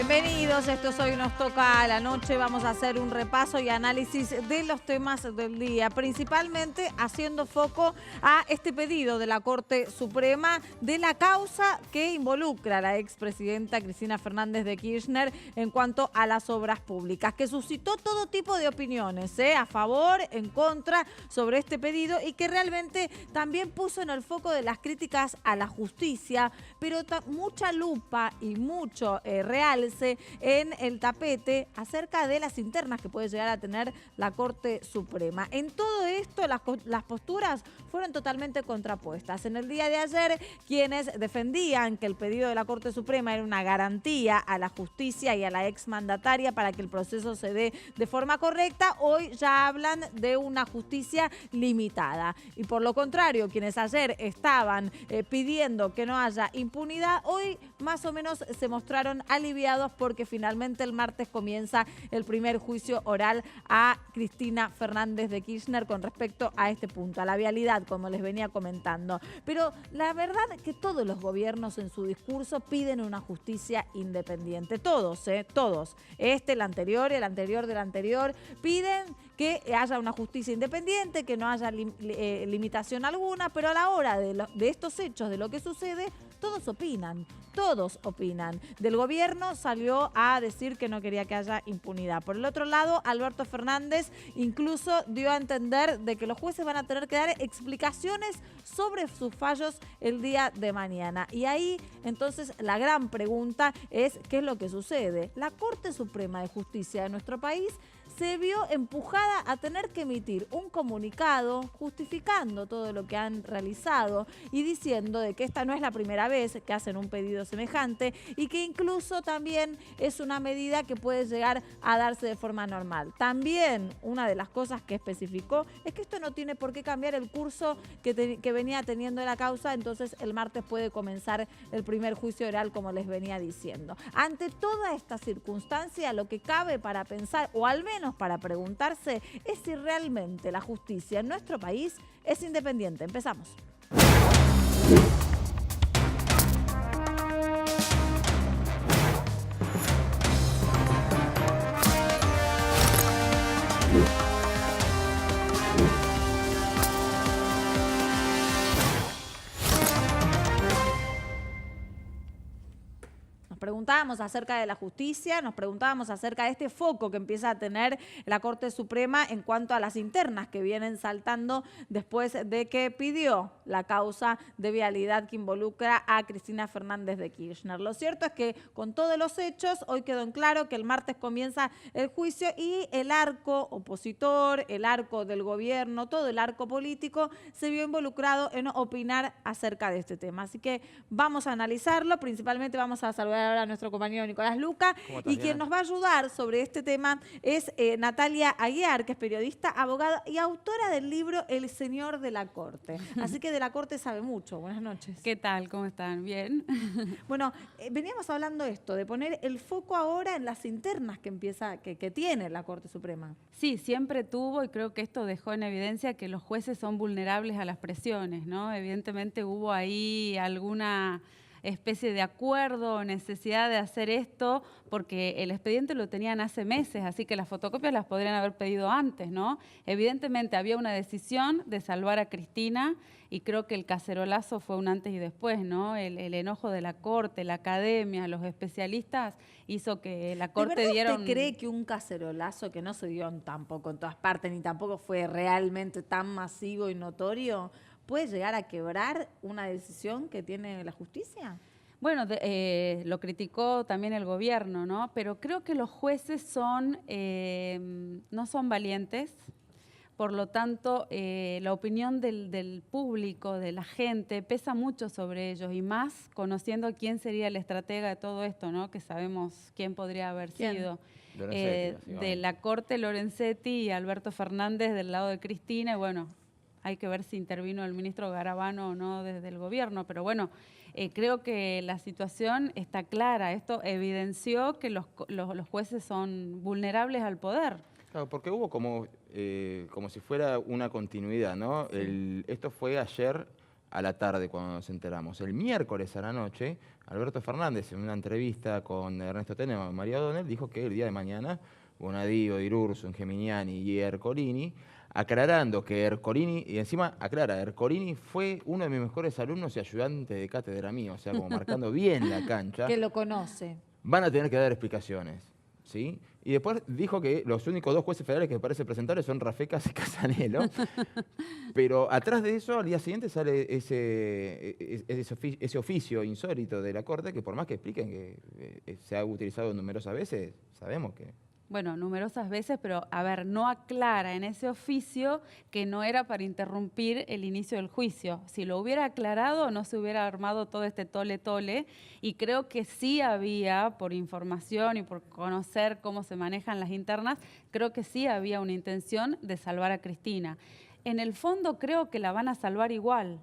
Bienvenidos, esto es Hoy Nos Toca a la Noche. Vamos a hacer un repaso y análisis de los temas del día, principalmente haciendo foco a este pedido de la Corte Suprema de la causa que involucra a la expresidenta Cristina Fernández de Kirchner en cuanto a las obras públicas, que suscitó todo tipo de opiniones, a favor, en contra, sobre este pedido y que realmente también puso en el foco de las críticas a la justicia, pero mucha lupa y mucho realce en el tapete acerca de las internas que puede llegar a tener la Corte Suprema. En todo esto, las posturas fueron totalmente contrapuestas. En el día de ayer, quienes defendían que el pedido de la Corte Suprema era una garantía a la justicia y a la exmandataria para que el proceso se dé de forma correcta, hoy ya hablan de una justicia limitada. Y por lo contrario, quienes ayer estaban pidiendo que no haya impunidad, hoy más o menos se mostraron aliviados porque finalmente el martes comienza el primer juicio oral a Cristina Fernández de Kirchner con respecto a este punto, a la vialidad, como les venía comentando. Pero la verdad es que todos los gobiernos en su discurso piden una justicia independiente. Todos, todos. El anterior del anterior, piden que haya una justicia independiente, que no haya limitación alguna, pero a la hora de estos hechos, de lo que sucede, todos opinan. Todos opinan. Del gobierno salió a decir que no quería que haya impunidad. Por el otro lado, Alberto Fernández incluso dio a entender de que los jueces van a tener que dar explicaciones sobre sus fallos el día de mañana. Y ahí, entonces, la gran pregunta es ¿qué es lo que sucede? La Corte Suprema de Justicia de nuestro país se vio empujada a tener que emitir un comunicado justificando todo lo que han realizado y diciendo de que esta no es la primera vez que hacen un pedido semejante y que incluso también es una medida que puede llegar a darse de forma normal. También una de las cosas que especificó es que esto no tiene por qué cambiar el curso que venía teniendo la causa, entonces el martes puede comenzar el primer juicio oral, como les venía diciendo. Ante toda esta circunstancia, lo que cabe para pensar, o al menos para preguntarse, es si realmente la justicia en nuestro país es independiente. Empezamos. Preguntábamos acerca de la justicia, nos preguntábamos acerca de este foco que empieza a tener la Corte Suprema en cuanto a las internas que vienen saltando después de que pidió la causa de vialidad que involucra a Cristina Fernández de Kirchner. Lo cierto es que con todos los hechos, hoy quedó en claro que el martes comienza el juicio y el arco opositor, el arco del gobierno, todo el arco político se vio involucrado en opinar acerca de este tema. Así que vamos a analizarlo, principalmente vamos a saludar ahora a nuestro compañero Nicolás Luca, y quien nos va a ayudar sobre este tema es Natalia Aguiar, que es periodista, abogada y autora del libro El Señor de la Corte. Así que de la Corte sabe mucho. Buenas noches. ¿Qué tal? ¿Cómo están? ¿Bien? Bueno, veníamos hablando de esto, de poner el foco ahora en las internas que tiene la Corte Suprema. Sí, siempre tuvo, y creo que esto dejó en evidencia que los jueces son vulnerables a las presiones, ¿no? Evidentemente hubo ahí alguna especie de acuerdo o necesidad de hacer esto porque el expediente lo tenían hace meses, así que las fotocopias las podrían haber pedido antes, ¿no? Evidentemente había una decisión de salvar a Cristina y creo que el cacerolazo fue un antes y después, ¿no? El enojo de la Corte, la academia, los especialistas hizo que la Corte diera... ¿Usted cree que un cacerolazo que no se dio tampoco en todas partes ni tampoco fue realmente tan masivo y notorio puede llegar a quebrar una decisión que tiene la justicia? Bueno, lo criticó también el gobierno, ¿no? Pero creo que los jueces no son valientes. Por lo tanto, la opinión del público, de la gente, pesa mucho sobre ellos, y más conociendo quién sería el estratega de todo esto, ¿no? Que sabemos quién podría haber sido. De la Corte, Lorenzetti y Alberto Fernández del lado de Cristina, y bueno, hay que ver si intervino el ministro Garabano o no desde el gobierno, pero bueno, creo que la situación está clara. Esto evidenció que los jueces son vulnerables al poder. Claro, porque hubo como si fuera una continuidad, ¿no? Sí. Esto fue ayer a la tarde cuando nos enteramos. El miércoles a la noche, Alberto Fernández, en una entrevista con Ernesto Tenenbaum y María O'Donnell, dijo que el día de mañana Bonadío, Irursun, Geminiani y Ercolini, aclarando que Ercolini, y encima aclara, Ercolini fue uno de mis mejores alumnos y ayudante de cátedra mío, o sea, como marcando bien la cancha. Que lo conoce. Van a tener que dar explicaciones, ¿sí? Y después dijo que los únicos dos jueces federales que parece presentables son Rafecas y Casanelo. Pero atrás de eso, al día siguiente sale ese oficio insólito de la Corte, que por más que expliquen que se ha utilizado numerosas veces, sabemos que... Bueno, numerosas veces, pero a ver, no aclara en ese oficio que no era para interrumpir el inicio del juicio. Si lo hubiera aclarado, no se hubiera armado todo este tole-tole, y creo que sí había, por información y por conocer cómo se manejan las internas, creo que sí había una intención de salvar a Cristina. En el fondo creo que la van a salvar igual.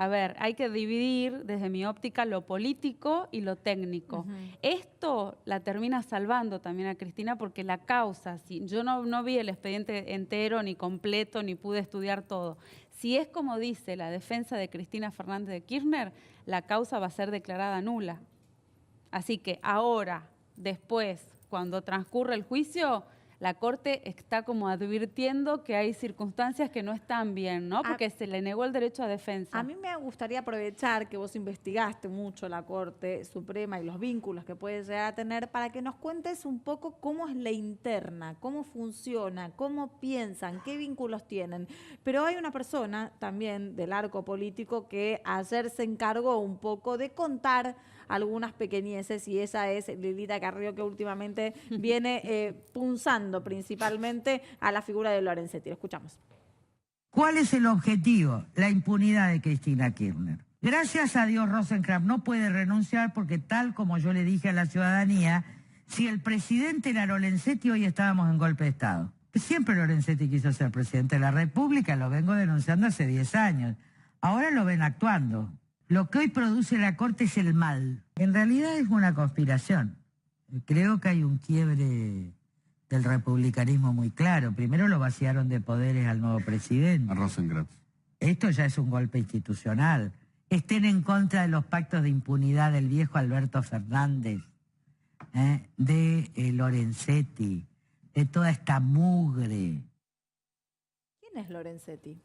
A ver, hay que dividir desde mi óptica lo político y lo técnico. Esto la termina salvando también a Cristina porque la causa, si yo no vi el expediente entero, ni completo, ni pude estudiar todo. Si es como dice la defensa de Cristina Fernández de Kirchner, la causa va a ser declarada nula. Así que ahora, después, cuando transcurre el juicio, la Corte está como advirtiendo que hay circunstancias que no están bien, ¿no? Porque se le negó el derecho a defensa. A mí me gustaría aprovechar que vos investigaste mucho la Corte Suprema y los vínculos que puede llegar a tener para que nos cuentes un poco cómo es la interna, cómo funciona, cómo piensan, qué vínculos tienen. Pero hay una persona también del arco político que ayer se encargó un poco de contar algunas pequeñeces, y esa es Lilita Carrió, que últimamente viene punzando principalmente a la figura de Lorenzetti. Lo escuchamos. ¿Cuál es el objetivo? La impunidad de Cristina Kirchner. Gracias a Dios, Rosenkrantz no puede renunciar porque, tal como yo le dije a la ciudadanía, si el presidente era Lorenzetti, hoy estábamos en golpe de Estado. Siempre Lorenzetti quiso ser presidente de la República, lo vengo denunciando hace 10 años. Ahora lo ven actuando. Lo que hoy produce la Corte es el mal. En realidad es una conspiración. Creo que hay un quiebre del republicanismo muy claro. Primero lo vaciaron de poderes al nuevo presidente. A Rosenkrantz. Esto ya es un golpe institucional. Estén en contra de los pactos de impunidad del viejo Alberto Fernández, de Lorenzetti, de toda esta mugre. ¿Quién es Lorenzetti?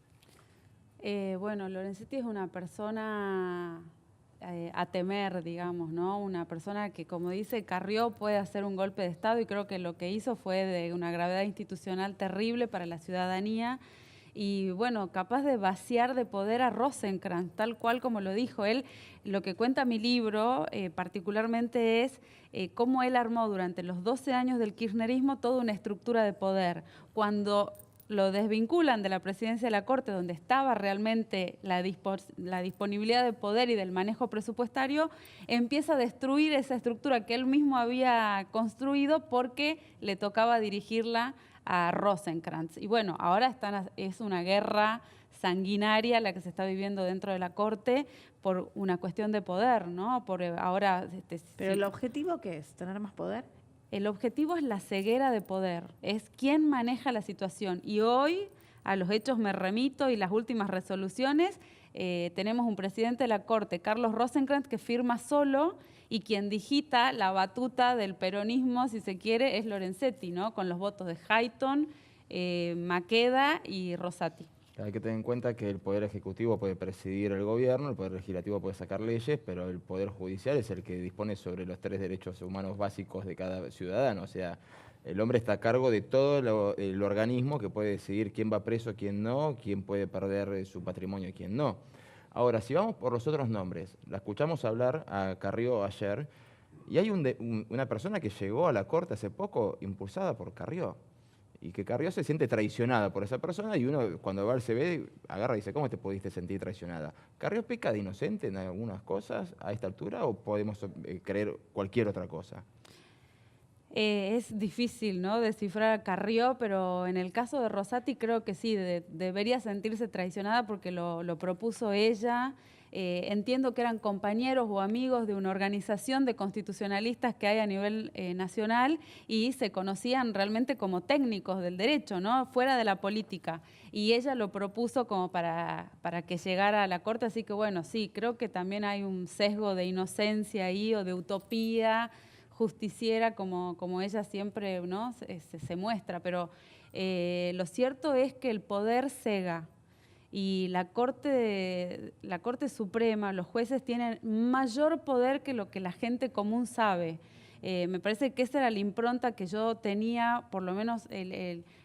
Bueno, Lorenzetti es una persona a temer, digamos, ¿no? Una persona que, como dice Carrió, puede hacer un golpe de Estado, y creo que lo que hizo fue de una gravedad institucional terrible para la ciudadanía y, bueno, capaz de vaciar de poder a Rosenkrantz, tal cual como lo dijo él. Lo que cuenta mi libro particularmente es cómo él armó durante los 12 años del kirchnerismo toda una estructura de poder. Cuando lo desvinculan de la presidencia de la Corte, donde estaba realmente la disponibilidad de poder y del manejo presupuestario, empieza a destruir esa estructura que él mismo había construido porque le tocaba dirigirla a Rosenkrantz. Y bueno, ahora es una guerra sanguinaria la que se está viviendo dentro de la Corte por una cuestión de poder, ¿no? ¿Pero el objetivo qué es? ¿Tener más poder? El objetivo es la ceguera de poder, es quién maneja la situación. Y hoy, a los hechos me remito y las últimas resoluciones, tenemos un presidente de la Corte, Carlos Rosenkrantz, que firma solo, y quien digita la batuta del peronismo, si se quiere, es Lorenzetti, ¿no? Con los votos de Hayton, Maqueda y Rosati. Hay que tener en cuenta que el Poder Ejecutivo puede presidir el gobierno, el Poder Legislativo puede sacar leyes, pero el Poder Judicial es el que dispone sobre los 3 derechos humanos básicos de cada ciudadano. O sea, el hombre está a cargo de todo el organismo que puede decidir quién va preso, quién no, quién puede perder su patrimonio y quién no. Ahora, si vamos por los otros nombres, la escuchamos hablar a Carrió ayer, y hay una persona que llegó a la Corte hace poco impulsada por Carrió. Y que Carrió se siente traicionada por esa persona, y uno cuando va al CB agarra y dice, ¿cómo te pudiste sentir traicionada? ¿Carrió peca de inocente en algunas cosas a esta altura o podemos creer cualquier otra cosa? Es difícil, ¿no?, descifrar a Carrió, pero en el caso de Rosati creo que sí, debería sentirse traicionada porque lo propuso ella. entiendo que eran compañeros o amigos de una organización de constitucionalistas que hay a nivel nacional y se conocían realmente como técnicos del derecho, ¿no? Fuera de la política. Y ella lo propuso como para que llegara a la Corte, así que bueno, sí, creo que también hay un sesgo de inocencia ahí o de utopía justiciera como ella siempre, ¿no? se muestra, pero lo cierto es que el poder cega y la Corte Suprema, los jueces tienen mayor poder que lo que la gente común sabe. Me parece que esa era la impronta que yo tenía, por lo menos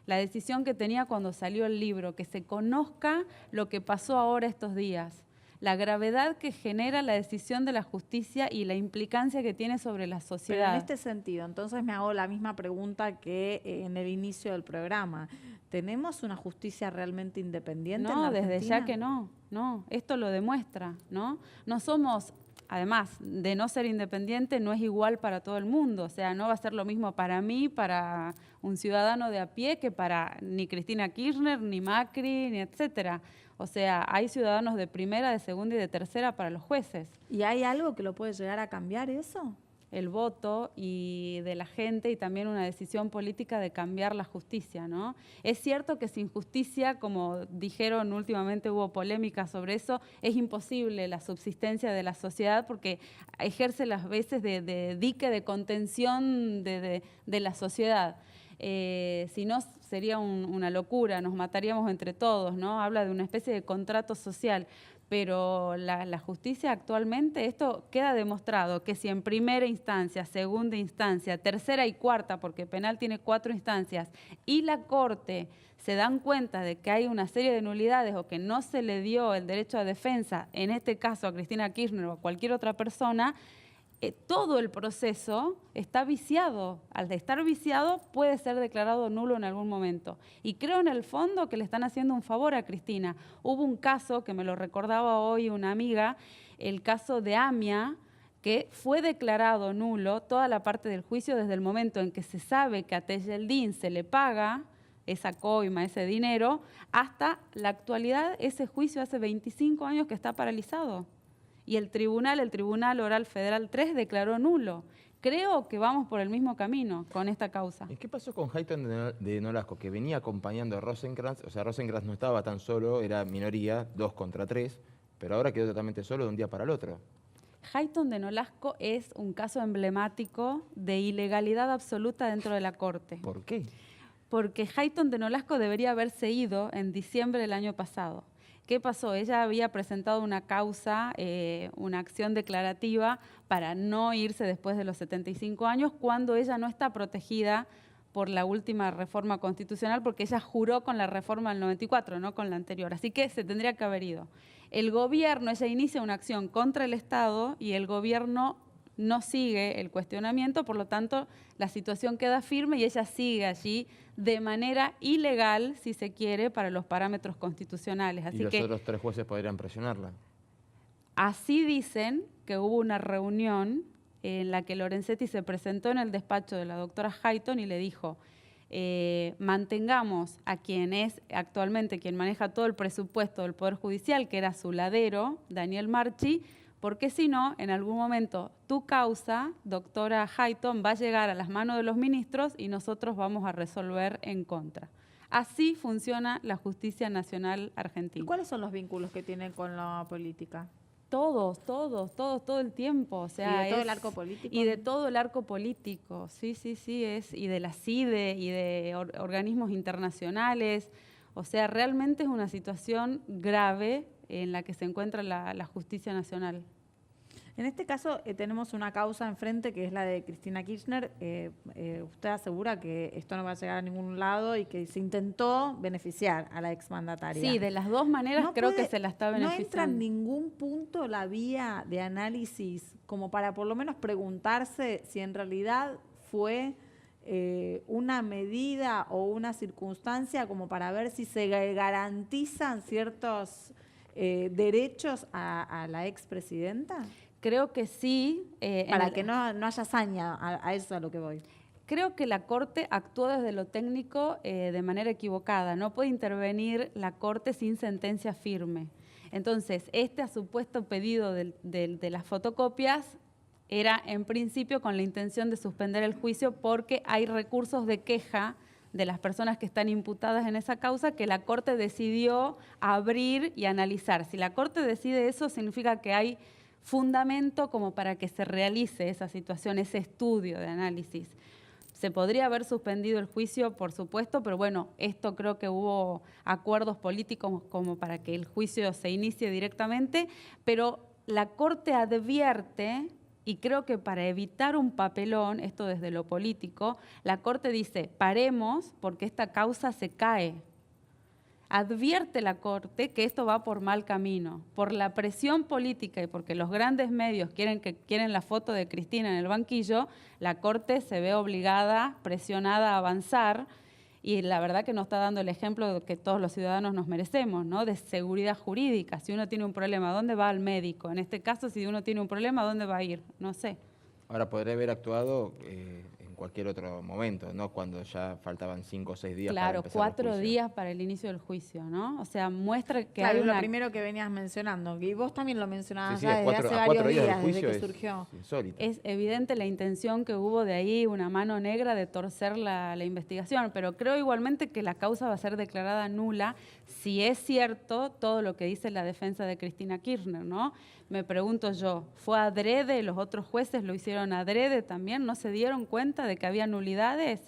la decisión que tenía cuando salió el libro, que se conozca lo que pasó ahora estos días, la gravedad que genera la decisión de la justicia y la implicancia que tiene sobre la sociedad. Pero en este sentido, entonces me hago la misma pregunta que en el inicio del programa. ¿Tenemos una justicia realmente independiente en la Argentina? No, desde ya que no. Esto lo demuestra, ¿no? No somos, además de no ser independiente, no es igual para todo el mundo. O sea, no va a ser lo mismo para mí, para un ciudadano de a pie, que para ni Cristina Kirchner, ni Macri, ni etcétera. O sea, hay ciudadanos de primera, de segunda y de tercera para los jueces. ¿Y hay algo que lo puede llegar a cambiar eso? El voto y de la gente y también una decisión política de cambiar la justicia, ¿no? Es cierto que sin justicia, como dijeron últimamente, hubo polémica sobre eso, es imposible la subsistencia de la sociedad porque ejerce las veces de dique de contención de la sociedad. Si no, sería una locura, nos mataríamos entre todos, ¿no? Habla de una especie de contrato social. Pero la justicia actualmente, esto queda demostrado que si en primera instancia, segunda instancia, tercera y cuarta, porque penal tiene 4 instancias, y la Corte se dan cuenta de que hay una serie de nulidades o que no se le dio el derecho a defensa, en este caso a Cristina Kirchner o a cualquier otra persona, todo el proceso está viciado. Al de estar viciado puede ser declarado nulo en algún momento. Y creo en el fondo que le están haciendo un favor a Cristina. Hubo un caso que me lo recordaba hoy una amiga, el caso de AMIA, que fue declarado nulo toda la parte del juicio desde el momento en que se sabe que a Tejeldín se le paga esa coima, ese dinero, hasta la actualidad. Ese juicio hace 25 años que está paralizado. Y el Tribunal Oral Federal 3 declaró nulo. Creo que vamos por el mismo camino con esta causa. ¿Y qué pasó con Hayton de Nolasco, que venía acompañando a Rosenkrantz? O sea, Rosenkrantz no estaba tan solo, era minoría, 2 contra 3, pero ahora quedó totalmente solo de un día para el otro. Hayton de Nolasco es un caso emblemático de ilegalidad absoluta dentro de la Corte. ¿Por qué? Porque Hayton de Nolasco debería haberse ido en diciembre del año pasado. ¿Qué pasó? Ella había presentado una causa, una acción declarativa para no irse después de los 75 años cuando ella no está protegida por la última reforma constitucional porque ella juró con la reforma del 94, no con la anterior. Así que se tendría que haber ido. El gobierno, ella inicia una acción contra el Estado y el gobierno no sigue el cuestionamiento, por lo tanto, la situación queda firme y ella sigue allí de manera ilegal, si se quiere, para los parámetros constitucionales. Así ¿Y los que, otros 3 jueces podrían presionarla? así dicen que hubo una reunión en la que Lorenzetti se presentó en el despacho de la doctora Hayton y le dijo, mantengamos a quien es actualmente quien maneja todo el presupuesto del Poder Judicial, que era su ladero, Daniel Marchi, porque si no, en algún momento tu causa, doctora Hayton, va a llegar a las manos de los ministros y nosotros vamos a resolver en contra. Así funciona la justicia nacional argentina. ¿Y cuáles son los vínculos que tiene con la política? Todos, todo el tiempo. O sea, ¿Y de todo el arco político? Y de todo el arco político, sí, y de la CIDE y de organismos internacionales. O sea, realmente es una situación grave en la que se encuentra la justicia nacional. En este caso tenemos una causa enfrente que es la de Cristina Kirchner. Usted asegura que esto no va a llegar a ningún lado y que se intentó beneficiar a la exmandataria. Sí, de las dos maneras creo que se la está beneficiando. ¿No entra en ningún punto la vía de análisis como para por lo menos preguntarse si en realidad fue una medida o una circunstancia como para ver si se garantizan ciertos derechos a la expresidenta? Creo que sí. Para que no haya hazaña, a eso es a lo que voy. Creo que la Corte actuó desde lo técnico de manera equivocada. No puede intervenir la Corte sin sentencia firme. Entonces, este supuesto pedido de las fotocopias era en principio con la intención de suspender el juicio porque hay recursos de queja de las personas que están imputadas en esa causa que la Corte decidió abrir y analizar. Si la Corte decide eso, significa que hay fundamento como para que se realice esa situación, ese estudio de análisis. Se podría haber suspendido el juicio, por supuesto, pero bueno, esto creo que hubo acuerdos políticos como para que el juicio se inicie directamente, pero la Corte advierte, y creo que para evitar un papelón, esto desde lo político, la Corte dice, paremos porque esta causa se cae. Advierte la Corte que esto va por mal camino, por la presión política y porque los grandes medios quieren la foto de Cristina en el banquillo, la Corte se ve obligada, presionada a avanzar y la verdad que nos está dando el ejemplo que todos los ciudadanos nos merecemos, ¿no? De seguridad jurídica. Si uno tiene un problema, ¿dónde va al médico? En este caso, si uno tiene un problema, ¿dónde va a ir? No sé. Ahora, podría haber actuado en cualquier otro momento, no cuando ya faltaban 5 o 6 días para Claro, empezar el 4 juicio. días para el inicio del juicio, ¿no? O sea, muestra que Claro, hay una... lo primero que venías mencionando, y vos también lo mencionabas Sí, ya desde hace varios 4 días del días, desde juicio que es surgió. insólito. Es evidente la intención que hubo de ahí, una mano negra de torcer la investigación, pero creo igualmente que la causa va a ser declarada nula si es cierto todo lo que dice la defensa de Cristina Kirchner, ¿no? Me pregunto yo, ¿fue adrede? ¿Los otros jueces lo hicieron adrede también? ¿No se dieron cuenta de que había nulidades?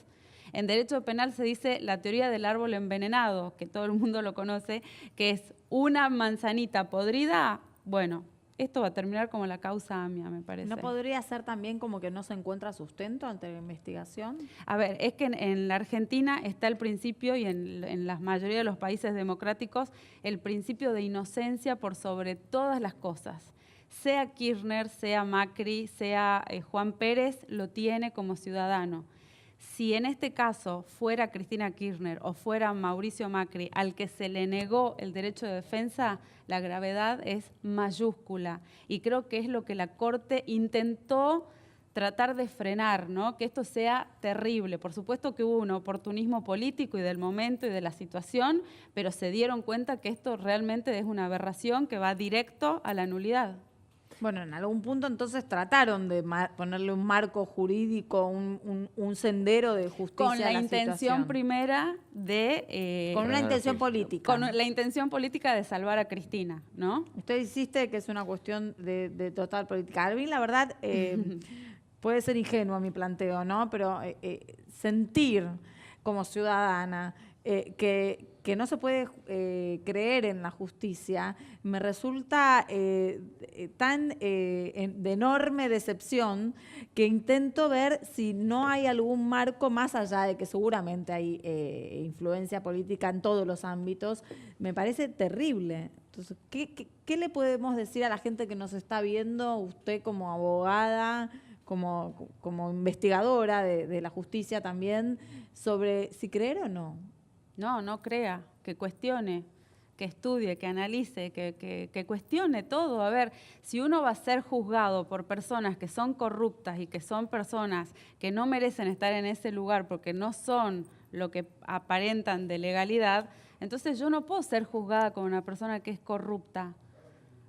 En derecho penal se dice la teoría del árbol envenenado, que todo el mundo lo conoce, que es una manzanita podrida. Bueno, esto va a terminar como la causa AMIA, me parece. ¿No podría ser también como que no se encuentra sustento ante la investigación? A ver, es que en la Argentina está el principio, y en la mayoría de los países democráticos, el principio de inocencia por sobre todas las cosas. Sea Kirchner, sea Macri, sea Juan Pérez, lo tiene como ciudadano. Si en este caso fuera Cristina Kirchner o fuera Mauricio Macri al que se le negó el derecho de defensa, la gravedad es mayúscula. Y creo que es lo que la Corte intentó tratar de frenar, ¿no? Que esto sea terrible. Por supuesto que hubo un oportunismo político y del momento y de la situación, pero se dieron cuenta que esto realmente es una aberración que va directo a la nulidad. Bueno, en algún punto entonces trataron de ponerle un marco jurídico, un sendero de justicia Con la a la intención situación. primera de... Con una frenar el intención juicio. política. con la intención política de salvar a Cristina, ¿no? Usted insiste que es una cuestión de total política. A mí, la verdad, puede ser ingenuo mi planteo, ¿no? Pero sentir como ciudadana que no se puede creer en la justicia me resulta tan de enorme decepción que intento ver si no hay algún marco más allá de que seguramente hay influencia política en todos los ámbitos. Me parece terrible. Entonces, ¿qué le podemos decir a la gente que nos está viendo, usted como abogada, como investigadora de la justicia también, sobre si creer o no? No crea, que cuestione, que estudie, que analice, que cuestione todo. A ver, si uno va a ser juzgado por personas que son corruptas y que son personas que no merecen estar en ese lugar porque no son lo que aparentan de legalidad, entonces yo no puedo ser juzgada como una persona que es corrupta.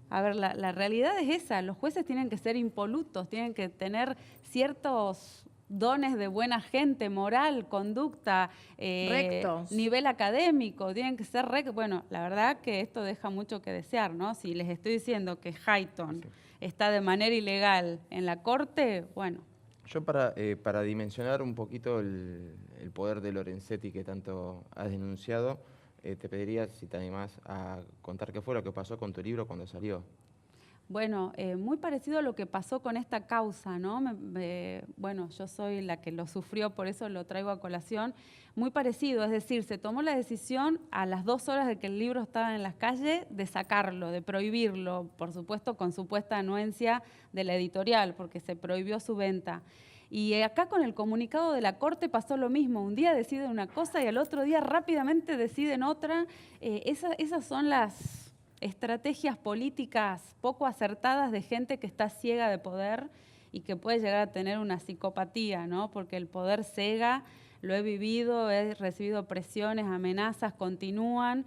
A ver, la realidad es esa, los jueces tienen que ser impolutos, tienen que tener ciertos dones de buena gente, moral, conducta, Rectos. nivel académico, tienen que ser rectos. Bueno, la verdad que esto deja mucho que desear, ¿no? Si les estoy diciendo que Hayton está de manera ilegal en la corte, bueno. Yo para dimensionar un poquito el poder de Lorenzetti que tanto has denunciado, te pediría si te animás a contar qué fue lo que pasó con tu libro cuando salió. Bueno, muy parecido a lo que pasó con esta causa, ¿no? Bueno, yo soy la que lo sufrió, por eso lo traigo a colación. Muy parecido, es decir, se tomó la decisión a las 2 horas de que el libro estaba en las calles de sacarlo, de prohibirlo, por supuesto con supuesta anuencia de la editorial, porque se prohibió su venta. Y acá con el comunicado de la Corte pasó lo mismo. Un día deciden una cosa y al otro día rápidamente deciden otra. Esas son las estrategias políticas poco acertadas de gente que está ciega de poder y que puede llegar a tener una psicopatía, ¿no? Porque el poder cega, lo he vivido, he recibido presiones, amenazas, continúan,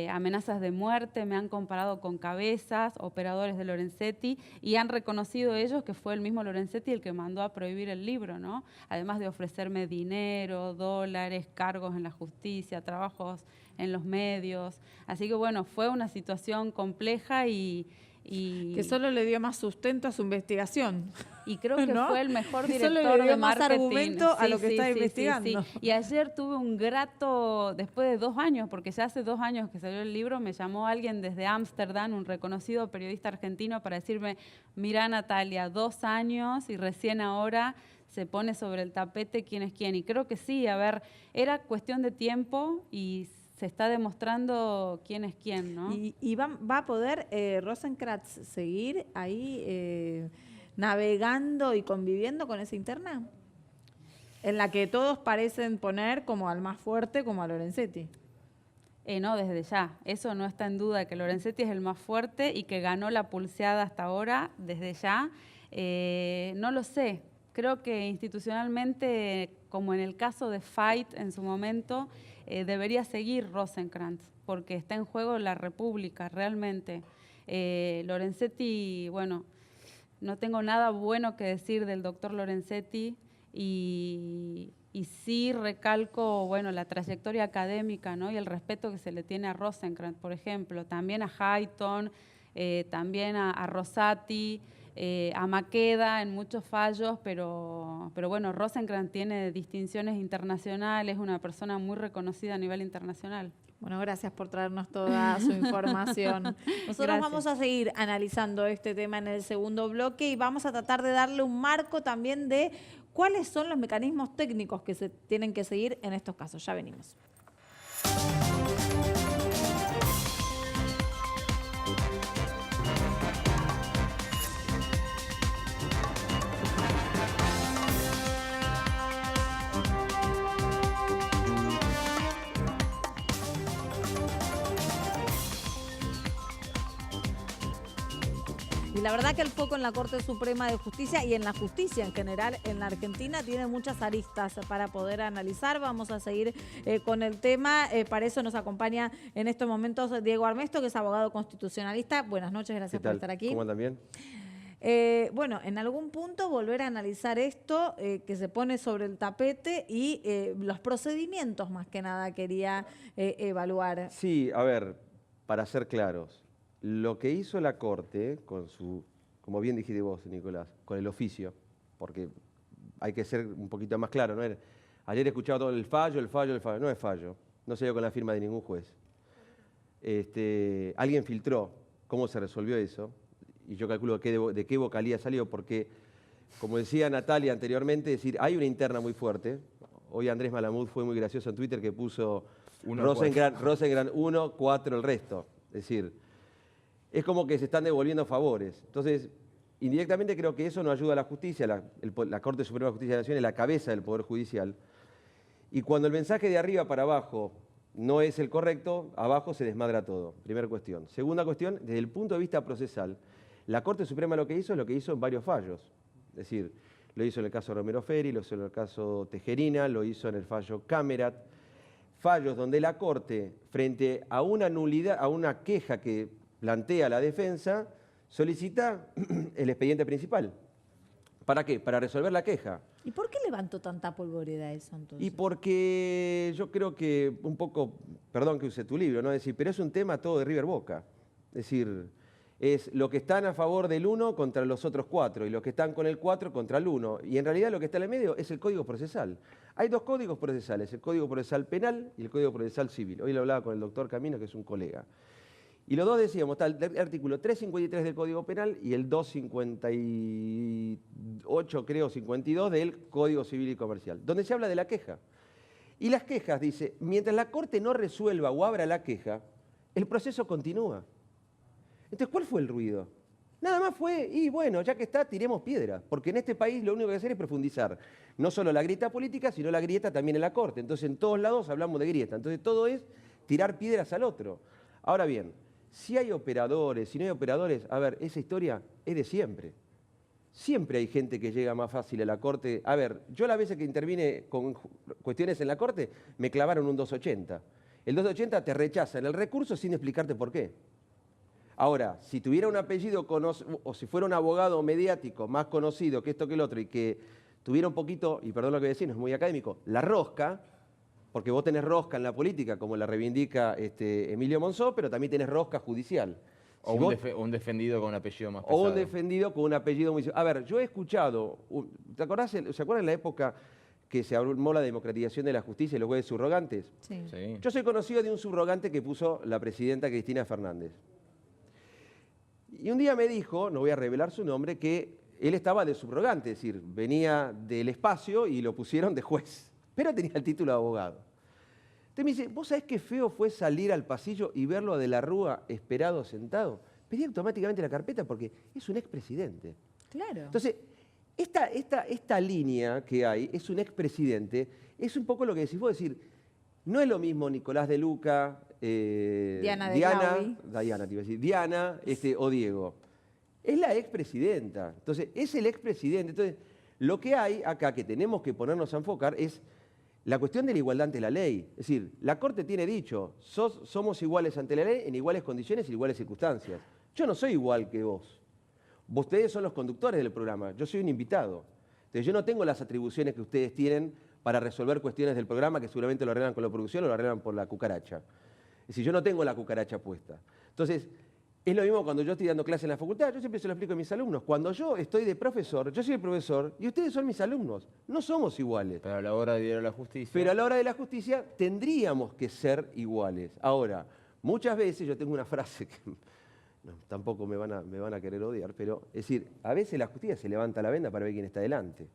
amenazas de muerte, me han comparado con Cabezas, operadores de Lorenzetti, y han reconocido ellos que fue el mismo Lorenzetti el que mandó a prohibir el libro, ¿no? Además de ofrecerme dinero, dólares, cargos en la justicia, trabajos en los medios. Así que bueno, fue una situación compleja y que solo le dio más sustento a su investigación. Y creo que ¿no? fue el mejor Que director solo le dio de más marketing. argumento a lo que está investigando. Y ayer tuve un grato, después de 2 años, porque ya hace 2 años que salió el libro, me llamó alguien desde Ámsterdam, un reconocido periodista argentino, para decirme, mira Natalia, 2 años y recién ahora se pone sobre el tapete quién es quién. Y creo que sí, a ver, era cuestión de tiempo y se está demostrando quién es quién, ¿no? ¿Y va a poder Rosenkrantz seguir ahí navegando y conviviendo con esa interna? En la que todos parecen poner como al más fuerte, como a Lorenzetti. No, desde ya. Eso no está en duda, que Lorenzetti es el más fuerte y que ganó la pulseada hasta ahora, desde ya. No lo sé. Creo que institucionalmente, como en el caso de Fight en su momento, debería seguir Rosenkrantz, porque está en juego la República, realmente. Lorenzetti, bueno, no tengo nada bueno que decir del doctor Lorenzetti y sí recalco, bueno, la trayectoria académica, ¿no? Y el respeto que se le tiene a Rosenkrantz, por ejemplo, también a Hayton, también a Rosati, a Maqueda en muchos fallos, pero bueno, Rosenkrantz tiene distinciones internacionales, es una persona muy reconocida a nivel internacional. Bueno, gracias por traernos toda su información. Nosotros Gracias. vamos a seguir analizando este tema en el segundo bloque y vamos a tratar de darle un marco también de cuáles son los mecanismos técnicos que se tienen que seguir en estos casos. Ya venimos. Y la verdad que el foco en la Corte Suprema de Justicia y en la justicia en general en la Argentina tiene muchas aristas para poder analizar. Vamos a seguir con el tema. Para eso nos acompaña en estos momentos Diego Armesto, que es abogado constitucionalista. Buenas noches, gracias por estar aquí. ¿Cómo andan bien? Bueno, en algún punto volver a analizar esto que se pone sobre el tapete y los procedimientos más que nada quería evaluar. Sí, a ver, para ser claros, lo que hizo la Corte con su, como bien dijiste vos, Nicolás, con el oficio, porque hay que ser un poquito más claro, ¿no? Ayer he escuchado todo el fallo, no es fallo, no se dio con la firma de ningún juez. Alguien filtró cómo se resolvió eso, y yo calculo de qué vocalía salió, porque, como decía Natalia anteriormente, es decir, hay una interna muy fuerte. Hoy Andrés Malamud fue muy gracioso en Twitter que puso Rosenkrantz 1, 4 el resto. Es decir, es como que se están devolviendo favores. Entonces, indirectamente creo que eso no ayuda a la justicia. La Corte Suprema de Justicia de la Nación es la cabeza del Poder Judicial. Y cuando el mensaje de arriba para abajo no es el correcto, abajo se desmadra todo. Primera cuestión. Segunda cuestión, desde el punto de vista procesal, la Corte Suprema lo que hizo es lo que hizo en varios fallos. Es decir, lo hizo en el caso Romero Feri, lo hizo en el caso Tejerina, lo hizo en el fallo Camerat. Fallos donde la Corte, frente a una nulidad, a una queja que plantea la defensa, solicita el expediente principal. ¿Para qué? Para resolver la queja. ¿Y por qué levantó tanta polvareda eso entonces? Y porque yo creo que un poco, perdón que use tu libro, ¿no? Es decir, pero es un tema todo de River Boca. Es decir, es lo que están a favor del 1 contra los otros 4 y los que están con el 4 contra el 1. Y en realidad lo que está en el medio es el Código Procesal. Hay 2 códigos procesales, el Código Procesal Penal y el Código Procesal Civil. Hoy lo hablaba con el doctor Camino, que es un colega. Y los dos decíamos, está el artículo 353 del Código Penal y el 258, creo, 52 del Código Civil y Comercial, donde se habla de la queja. Y las quejas, dice, mientras la Corte no resuelva o abra la queja, el proceso continúa. Entonces, ¿cuál fue el ruido? Nada más fue, y bueno, ya que está, tiremos piedra, porque en este país lo único que hay que hacer es profundizar, no solo la grieta política, sino la grieta también en la Corte. Entonces, en todos lados hablamos de grieta. Entonces, todo es tirar piedras al otro. Ahora bien, si hay operadores, si no hay operadores, a ver, esa historia es de siempre. Siempre hay gente que llega más fácil a la Corte. A ver, yo las veces que intervine con cuestiones en la Corte, me clavaron un 280. El 280 te rechazan el recurso sin explicarte por qué. Ahora, si tuviera un apellido o si fuera un abogado mediático más conocido que esto que el otro y que tuviera un poquito, y perdón lo que voy a decir, no es muy académico, la rosca, porque vos tenés rosca en la política, como la reivindica Emilio Monzó, pero también tenés rosca judicial. O un defendido con un apellido más pesado. O un defendido con un apellido muy... A ver, yo he escuchado, ¿se acuerdan la época que se armó la democratización de la justicia y los jueces subrogantes? Sí. Sí. Yo soy conocido de un subrogante que puso la presidenta Cristina Fernández. Y un día me dijo, no voy a revelar su nombre, que él estaba de subrogante, es decir, venía del espacio y lo pusieron de juez, pero tenía el título de abogado. Entonces me dice, ¿vos sabés qué feo fue salir al pasillo y verlo a De la Rúa esperado, sentado? Pedí automáticamente la carpeta porque es un expresidente. Claro. Entonces, esta línea que hay, es un expresidente, es un poco lo que decís vos, decir, no es lo mismo Nicolás de Luca, Diana, te iba a decir, Diana o Diego. Es la expresidenta. Entonces, es el expresidente. Entonces, lo que hay acá que tenemos que ponernos a enfocar es la cuestión de la igualdad ante la ley. Es decir, la Corte tiene dicho, somos iguales ante la ley en iguales condiciones y iguales circunstancias. Yo no soy igual que vos. Ustedes son los conductores del programa, yo soy un invitado. Entonces, yo no tengo las atribuciones que ustedes tienen para resolver cuestiones del programa que seguramente lo arreglan con la producción o lo arreglan por la cucaracha. Es decir, yo no tengo la cucaracha puesta. Entonces, es lo mismo cuando yo estoy dando clase en la facultad, yo siempre se lo explico a mis alumnos. Cuando yo estoy de profesor, yo soy el profesor y ustedes son mis alumnos. No somos iguales. Pero a la hora de ir a la justicia... Pero a la hora de la justicia tendríamos que ser iguales. Ahora, muchas veces yo tengo una frase que tampoco me van a querer odiar, pero es decir, a veces la justicia se levanta la venda para ver quién está delante.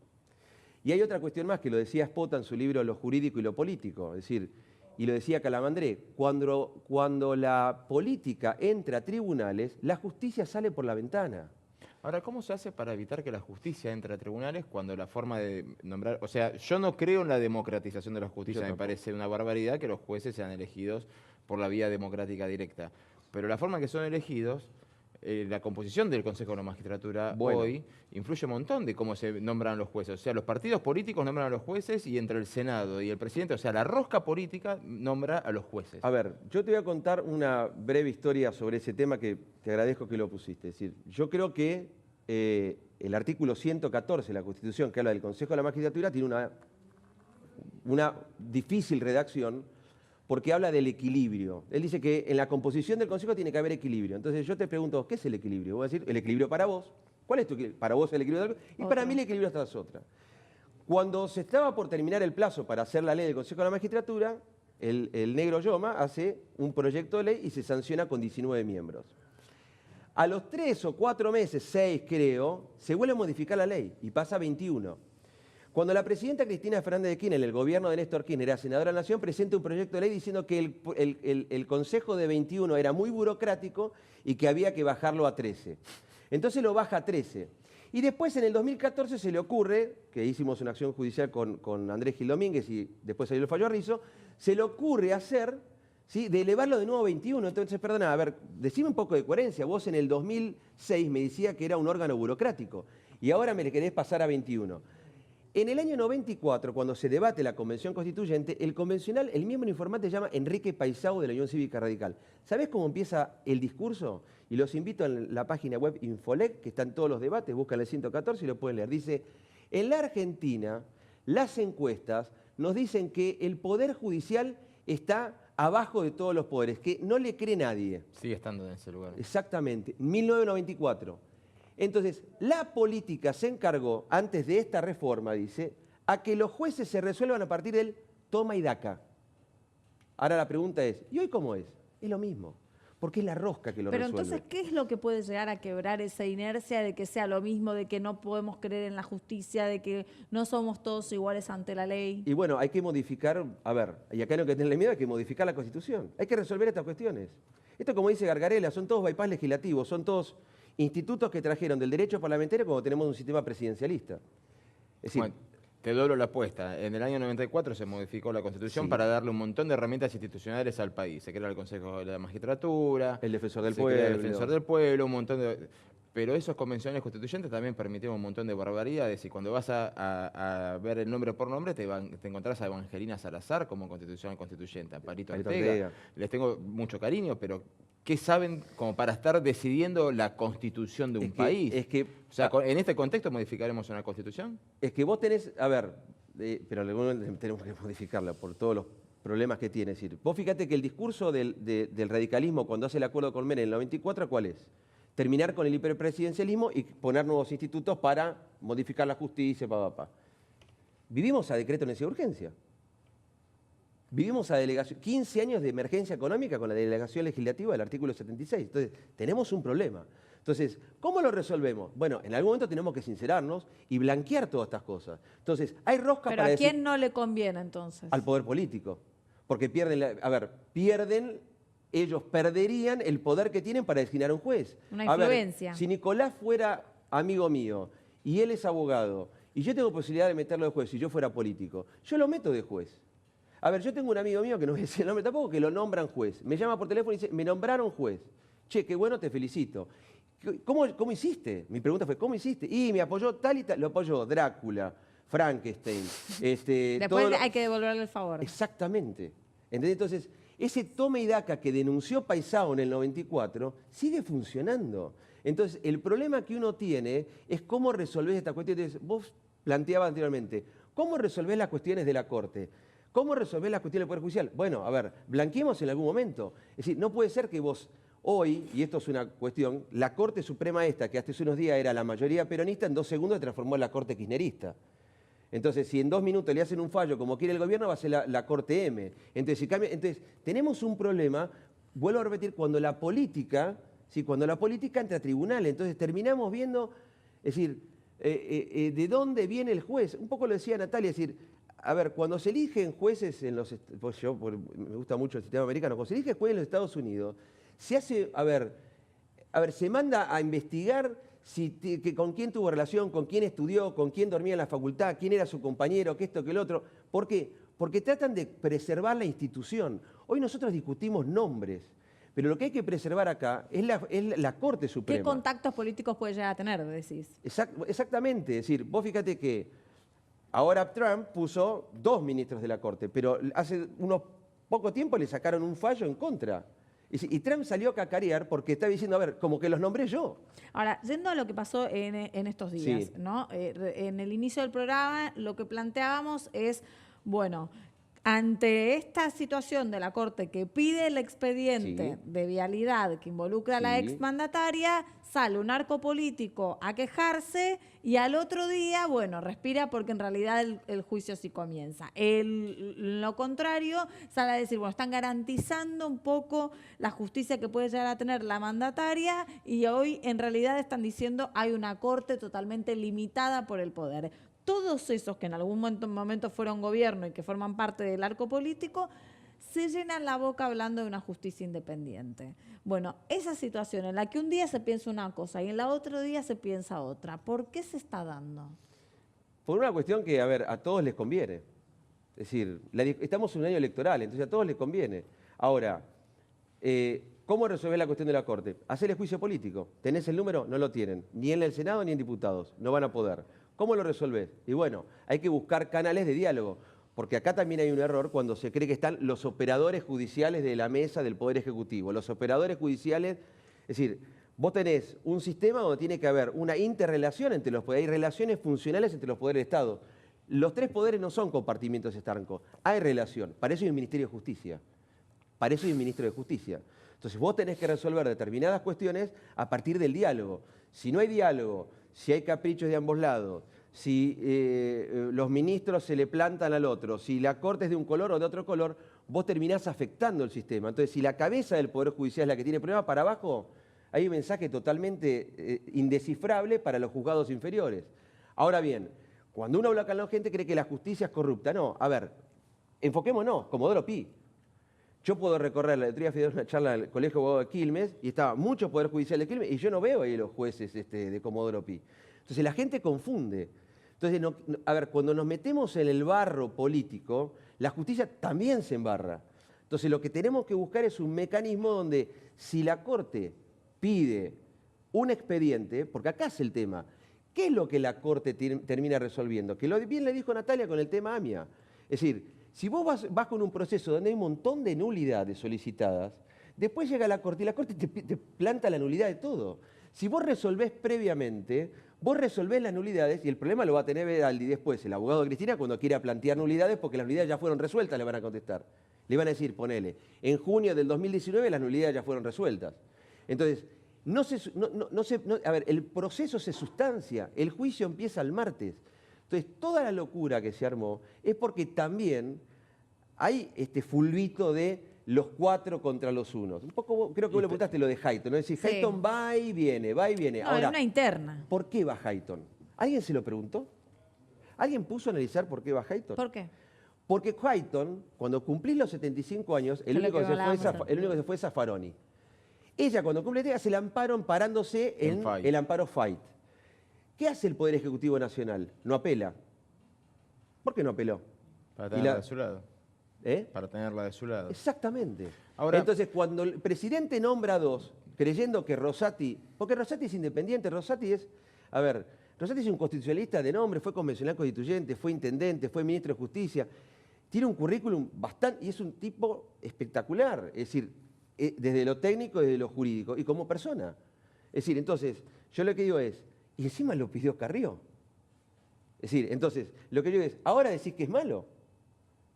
Y hay otra cuestión más que lo decía Spota en su libro Lo jurídico y lo político, es decir, y lo decía Calamandré, cuando la política entra a tribunales, la justicia sale por la ventana. Ahora, ¿cómo se hace para evitar que la justicia entre a tribunales cuando la forma de nombrar... O sea, yo no creo en la democratización de la justicia, me parece una barbaridad que los jueces sean elegidos por la vía democrática directa. Pero la forma en que son elegidos, la composición del Consejo de la Magistratura hoy influye un montón de cómo se nombran los jueces. O sea, los partidos políticos nombran a los jueces y entre el Senado y el presidente, o sea, la rosca política nombra a los jueces. A ver, yo te voy a contar una breve historia sobre ese tema que te agradezco que lo pusiste. Es decir, yo creo que el artículo 114 de la Constitución, que habla del Consejo de la Magistratura, tiene una difícil redacción porque habla del equilibrio. Él dice que en la composición del Consejo tiene que haber equilibrio. Entonces yo te pregunto, ¿qué es el equilibrio? Voy a decir, el equilibrio para vos. ¿Cuál es tu equilibrio? Para vos el equilibrio de algo, y para mí el equilibrio esta es otra. Cuando se estaba por terminar el plazo para hacer la ley del Consejo de la Magistratura, el negro Yoma hace un proyecto de ley y se sanciona con 19 miembros. A los 3 o 4 meses, 6 creo, se vuelve a modificar la ley y pasa a 21. Cuando la presidenta Cristina Fernández de Kirchner, el gobierno de Néstor Kirchner, era senadora de la Nación, presenta un proyecto de ley diciendo que el Consejo de 21 era muy burocrático y que había que bajarlo a 13. Entonces lo baja a 13. Y después, en el 2014, se le ocurre, que hicimos una acción judicial con Andrés Gil Domínguez y después salió el fallo a Rizzo, se le ocurre hacer, ¿sí?, de elevarlo de nuevo a 21. Entonces, perdona, a ver, decime un poco de coherencia. Vos en el 2006 me decías que era un órgano burocrático y ahora me le querés pasar a 21. En el año 94, cuando se debate la Convención Constituyente, el convencional, el miembro informante se llama Enrique Paisao de la Unión Cívica Radical. ¿Sabés cómo empieza el discurso? Y los invito en la página web Infolec, que están todos los debates, buscan el 114 y lo pueden leer. Dice, en la Argentina, las encuestas nos dicen que el Poder Judicial está abajo de todos los poderes, que no le cree nadie. Sigue estando en ese lugar. Exactamente, 1994. Entonces, la política se encargó, antes de esta reforma, dice, a que los jueces se resuelvan a partir del toma y daca. Ahora la pregunta es, ¿y hoy cómo es? Es lo mismo, porque es la rosca que lo resuelve. Pero entonces, ¿qué es lo que puede llegar a quebrar esa inercia de que sea lo mismo, de que no podemos creer en la justicia, de que no somos todos iguales ante la ley? Y bueno, hay que modificar, a ver, y acá no hay que tenerle miedo, hay que modificar la Constitución. Hay que resolver estas cuestiones. Esto, como dice Gargarella, son todos bypass legislativos, son todos institutos que trajeron del derecho parlamentario cuando tenemos un sistema presidencialista. Es decir, bueno, te doblo la apuesta. En el año 94 se modificó la Constitución para darle un montón de herramientas institucionales al país. Se crea el Consejo de la Magistratura, el Defensor del se Pueblo. crea el Defensor del Pueblo, un montón de... Pero esos convencionales constituyentes también permitieron un montón de barbaridades. Y cuando vas a ver el nombre por nombre, te encontrás a Evangelina Salazar como constitucional constituyente, a Palito Ortega. Les tengo mucho cariño, pero ¿qué saben como para estar decidiendo la constitución de un país? O sea, en este contexto modificaremos una constitución. Es que vos tenés, a ver, pero tenemos que modificarla por todos los problemas que tiene. Es decir, vos fíjate que el discurso del radicalismo cuando hace el acuerdo con Menem en el 94, ¿cuál es? Terminar con el hiperpresidencialismo y poner nuevos institutos para modificar la justicia, Vivimos a decreto de necesidad de urgencia. Vivimos a delegación, 15 años de emergencia económica con la delegación legislativa del artículo 76. Entonces, tenemos un problema. Entonces, ¿cómo lo resolvemos? Bueno, en algún momento tenemos que sincerarnos y blanquear todas estas cosas. Entonces, hay roscas para decir... ¿Pero a quién no le conviene entonces? Al poder político. Porque ellos perderían el poder que tienen para designar a un juez. Una influencia. Si Nicolás fuera amigo mío y él es abogado y yo tengo posibilidad de meterlo de juez si yo fuera político, yo lo meto de juez. A ver, yo tengo un amigo mío que no voy a decir el nombre tampoco, que lo nombran juez. Me llama por teléfono y dice, me nombraron juez. Che, qué bueno, te felicito. ¿Cómo hiciste? Mi pregunta fue, ¿cómo hiciste? Y me apoyó tal y tal. Lo apoyó Drácula, Frankenstein. Después hay que devolverle el favor. Exactamente. ¿Entendés? Entonces, ese toma y daca que denunció Paisao en el 94 sigue funcionando. Entonces, el problema que uno tiene es cómo resolvés esta cuestión. Entonces, vos planteabas anteriormente, ¿cómo resolvés las cuestiones de la Corte? ¿Cómo resolvés las cuestiones del Poder Judicial? Bueno, a ver, blanqueemos en algún momento. Es decir, no puede ser que vos hoy, y esto es una cuestión, la Corte Suprema esta, que hasta hace unos días era la mayoría peronista, en 2 segundos se transformó en la Corte kirchnerista. Entonces, si en 2 minutos le hacen un fallo como quiere el gobierno, va a ser la Corte M. Entonces, tenemos un problema, vuelvo a repetir, cuando la política entra a tribunales. Entonces, terminamos viendo, es decir, de dónde viene el juez. Un poco lo decía Natalia, es decir, a ver, cuando se eligen jueces en los... Pues me gusta mucho el sistema americano. Cuando se elige juez en los Estados Unidos, se hace, se manda a investigar con quién tuvo relación, con quién estudió, con quién dormía en la facultad, quién era su compañero, que esto, que el otro. ¿Por qué? Porque tratan de preservar la institución. Hoy nosotros discutimos nombres, pero lo que hay que preservar acá es la Corte Suprema. ¿Qué contactos políticos puede llegar a tener, decís? Exactamente. Es decir, vos fíjate que ahora Trump puso 2 ministros de la Corte, pero hace unos poco tiempo le sacaron un fallo en contra. Y Trump salió a cacarear porque estaba diciendo, a ver, como que los nombré yo. Ahora, yendo a lo que pasó en estos días, Sí. ¿no? En el inicio del programa lo que planteábamos es, bueno, ante esta situación de la Corte que pide el expediente de vialidad que involucra a la exmandataria, sale un arco político a quejarse y al otro día, bueno, respira porque en realidad el juicio sí comienza. Lo contrario, sale a decir, bueno, están garantizando un poco la justicia que puede llegar a tener la mandataria y hoy en realidad están diciendo hay una Corte totalmente limitada por el poder. Todos esos que en algún momento fueron gobierno y que forman parte del arco político, se llenan la boca hablando de una justicia independiente. Bueno, esa situación en la que un día se piensa una cosa y en la otro día se piensa otra, ¿por qué se está dando? Por una cuestión que, a todos les conviene. Es decir, estamos en un año electoral, entonces a todos les conviene. Ahora, ¿cómo resolver la cuestión de la Corte? Hacer el juicio político. ¿Tenés el número? No lo tienen. Ni en el Senado ni en diputados. No van a poder. ¿Cómo lo resolvés? Y bueno, hay que buscar canales de diálogo, porque acá también hay un error cuando se cree que están los operadores judiciales de la mesa del Poder Ejecutivo. Los operadores judiciales, es decir, vos tenés un sistema donde tiene que haber una interrelación entre los poderes, hay relaciones funcionales entre los poderes del Estado. Los 3 poderes no son compartimientos estancos, hay relación. Para eso hay un Ministerio de Justicia, para eso hay un Ministro de Justicia. Entonces vos tenés que resolver determinadas cuestiones a partir del diálogo. Si no hay diálogo, si hay caprichos de ambos lados, si los ministros se le plantan al otro, si la Corte es de un color o de otro color, vos terminás afectando el sistema. Entonces, si la cabeza del Poder Judicial es la que tiene problema, para abajo hay un mensaje totalmente indescifrable para los juzgados inferiores. Ahora bien, cuando uno habla con la gente cree que la justicia es corrupta. No, a ver, enfoquémonos, Comodoro Pi. Yo puedo recorrer, el otro día fui a dar una charla al Colegio de Abogados de Quilmes y estaba mucho Poder Judicial de Quilmes y yo no veo ahí los jueces de Comodoro Pi. Entonces la gente confunde. Entonces, a ver, cuando nos metemos en el barro político, la justicia también se embarra. Entonces lo que tenemos que buscar es un mecanismo donde si la Corte pide un expediente, porque acá es el tema. ¿Qué es lo que la Corte termina resolviendo? Que bien le dijo Natalia con el tema AMIA. Es decir, si vos vas con un proceso donde hay un montón de nulidades solicitadas, después llega la Corte y la Corte te planta la nulidad de todo. Si vos resolvés previamente, vos resolvés las nulidades y el problema lo va a tener Veraldi después, el abogado de Cristina, cuando quiera plantear nulidades, porque las nulidades ya fueron resueltas, le van a contestar. Le van a decir, ponele, en junio del 2019 las nulidades ya fueron resueltas. Entonces, a ver, el proceso se sustancia, el juicio empieza el martes. Entonces, toda la locura que se armó es porque también hay este fulbito de los 4 contra los 1. Un poco, creo que vos le preguntaste lo de Hayton, ¿no? Es decir, Sí. Hayton va y viene, va y viene. No, Ahora, era una interna. ¿por qué va Hayton? ¿Alguien se lo preguntó? ¿Alguien puso a analizar por qué va Hayton? ¿Por qué? Porque Hayton, cuando cumplís los 75 años, el Es lo único que que hablábamos se fue es Zaffaroni. Ella, cuando cumple 30, hace el amparo amparándose en Fight. el amparo Fight. ¿Qué hace el Poder Ejecutivo Nacional? No apela. ¿Por qué no apeló? Para Y tenerla la- de su lado. ¿Eh? Para tenerla de su lado. Exactamente. Ahora- Entonces, cuando el presidente nombra a 2, creyendo que Rosati, porque Rosati es independiente, Rosati es un constitucionalista de nombre, fue convencional constituyente, fue intendente, fue ministro de Justicia, tiene un currículum bastante, y es un tipo espectacular, es decir, desde lo técnico, desde lo jurídico, y como persona. Es decir, entonces, yo lo que digo es, y encima lo pidió Carrió. Es decir, entonces, lo que yo digo es, ahora decís que es malo.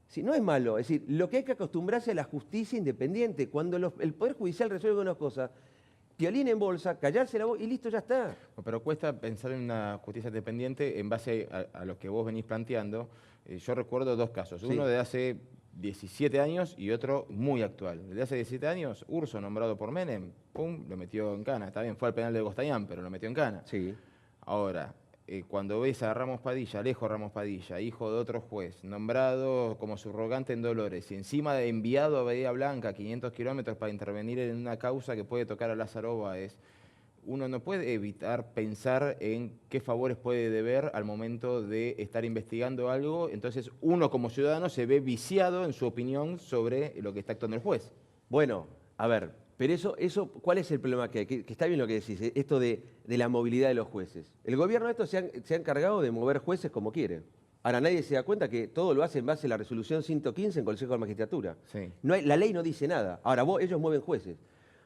Si no es malo, es decir, lo que hay que acostumbrarse a la justicia independiente. Cuando el Poder Judicial resuelve una cosa, piolín en bolsa, callarse la boca y listo, ya está. Pero cuesta pensar en una justicia independiente en base a lo que vos venís planteando. Yo recuerdo 2 casos. Sí. Uno de hace 17 años y otro muy actual. El de hace 17 años, Urso, nombrado por Menem, pum, lo metió en cana. Está bien, fue al penal de Gostañán, pero lo metió en cana. Sí. Ahora, cuando ves a Ramos Padilla, Alejo Ramos Padilla, hijo de otro juez, nombrado como subrogante en Dolores y encima de enviado a Bahía Blanca 500 kilómetros para intervenir en una causa que puede tocar a Lázaro Báez, uno no puede evitar pensar en qué favores puede deber al momento de estar investigando algo. Entonces uno como ciudadano se ve viciado en su opinión sobre lo que está actuando el juez. Bueno, a ver, pero eso ¿cuál es el problema que hay? Que está bien lo que decís, esto de la movilidad de los jueces. El gobierno de esto se ha encargado de mover jueces como quiere. Ahora nadie se da cuenta que todo lo hace en base a la resolución 115 en Consejo de Magistratura. Sí. La ley no dice nada. Ahora ellos mueven jueces.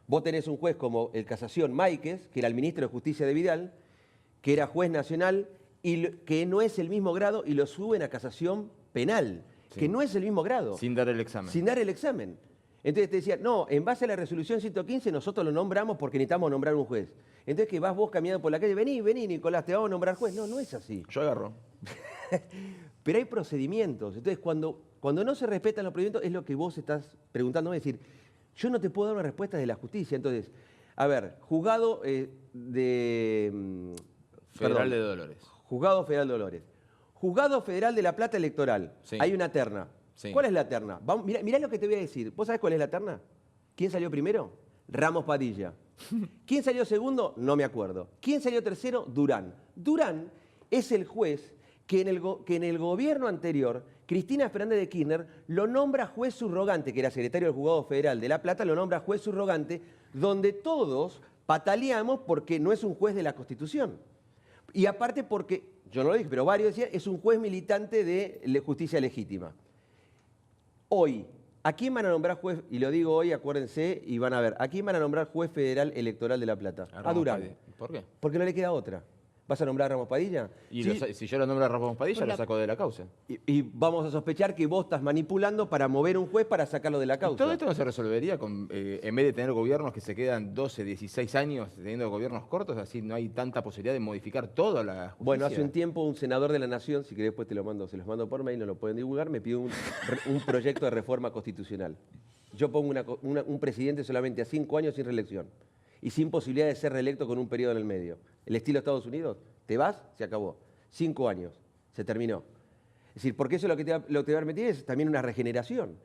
Vos tenés un juez como el Casación Máiquez, que era el ministro de Justicia de Vidal, que era juez nacional y que no es el mismo grado y lo suben a Casación Penal, Sí. que no es el mismo grado. Sin dar el examen. Sin dar el examen. Entonces te decían, no, en base a la resolución 115 nosotros lo nombramos porque necesitamos nombrar un juez. Entonces que vas vos caminando por la calle, vení, Nicolás, te vamos a nombrar juez. No, no es así. Yo agarro. Pero hay procedimientos. Entonces cuando no se respetan los procedimientos es lo que vos estás preguntando. Es decir, yo no te puedo dar una respuesta de la justicia. Entonces, a ver, juzgado Federal de Dolores. Juzgado Federal de Dolores. Juzgado Federal de La Plata Electoral. Sí. Hay una terna. Sí. ¿Cuál es la terna? Mirá lo que te voy a decir. ¿Vos sabés cuál es la terna? ¿Quién salió primero? Ramos Padilla. ¿Quién salió segundo? No me acuerdo. ¿Quién salió tercero? Durán. Durán es el juez que en el gobierno anterior, Cristina Fernández de Kirchner, lo nombra juez subrogante, que era secretario del Juzgado Federal de La Plata, lo nombra juez subrogante, donde todos pataleamos porque no es un juez de la Constitución. Y aparte porque, yo no lo dije, pero varios decían, es un juez militante de justicia legítima. Hoy, ¿a quién van a nombrar juez? Y lo digo hoy, acuérdense, y van a ver, ¿a quién van a nombrar juez federal electoral de La Plata? A Ramos Durán. Padilla. ¿Por qué? Porque no le queda otra. ¿Vas a nombrar a Ramos Padilla? Y Sí. si yo lo nombro a Ramos Padilla, lo saco de la causa. Y vamos a sospechar que vos estás manipulando para mover un juez para sacarlo de la ¿Y causa. todo esto no se resolvería con, en vez de tener gobiernos que se quedan 12, 16 años teniendo gobiernos cortos, así no hay tanta posibilidad de modificar toda la justicia? Bueno, hace un tiempo un senador de la Nación, si querés después se los mando por mail, no lo pueden divulgar, me pidió un proyecto de reforma constitucional. Yo pongo un presidente solamente a 5 años sin reelección y sin posibilidad de ser reelecto con un periodo en el medio. El estilo de Estados Unidos, te vas, se acabó. 5 años, se terminó. Es decir, porque eso lo que te va a permitir es también una regeneración.